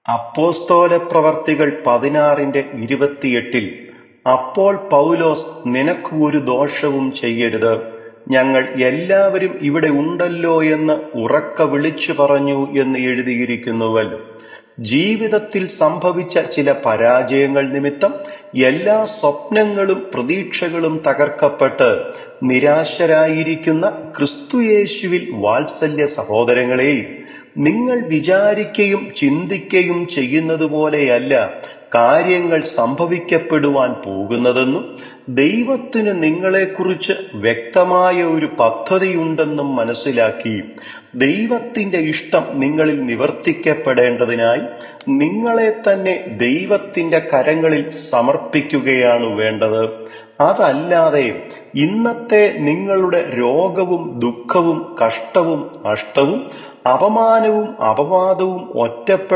അപ്പോസ്തോലപ്രവർത്തികൾ 16:28 അപ്പോൾ പൗലോസ്, നിനക്ക് ഒരു ദോഷവും ചെയ്യരുത്, ഞങ്ങൾ എല്ലാവരും ഇവിടെ ഉണ്ടല്ലോ എന്ന് ഉറക്കെ വിളിച്ചു പറഞ്ഞു എന്ന് എഴുതിയിരിക്കുന്നുവല്ലോ. ജീവിതത്തിൽ സംഭവിച്ച ചില പരാജയങ്ങൾ നിമിത്തം എല്ലാ സ്വപ്നങ്ങളും പ്രതീക്ഷകളും തകർക്കപ്പെട്ട് നിരാശരായിരിക്കുന്ന ക്രിസ്തുയേശുവിൽ വാത്സല്യ സഹോദരങ്ങളെ, നിങ്ങൾ വിചാരിക്കുകയും ചിന്തിക്കുകയും ചെയ്യുന്നതുപോലെയല്ല കാര്യങ്ങൾ സംഭവിക്കപ്പെടുവാൻ പോകുന്നതെന്നും ദൈവത്തിന് നിങ്ങളെക്കുറിച്ച് വ്യക്തമായ ഒരു പദ്ധതിയുണ്ടെന്നും മനസ്സിലാക്കി ദൈവത്തിന്റെ ഇഷ്ടം നിങ്ങളിൽ നിവർത്തിക്കപ്പെടേണ്ടതിനായി നിങ്ങളെ തന്നെ ദൈവത്തിന്റെ കരങ്ങളിൽ സമർപ്പിക്കുകയാണ് വേണ്ടത്. അതല്ലാതെ ഇന്നത്തെ നിങ്ങളുടെ രോഗവും ദുഃഖവും കഷ്ടവും നഷ്ടവും അപമാനവും അപവാദവും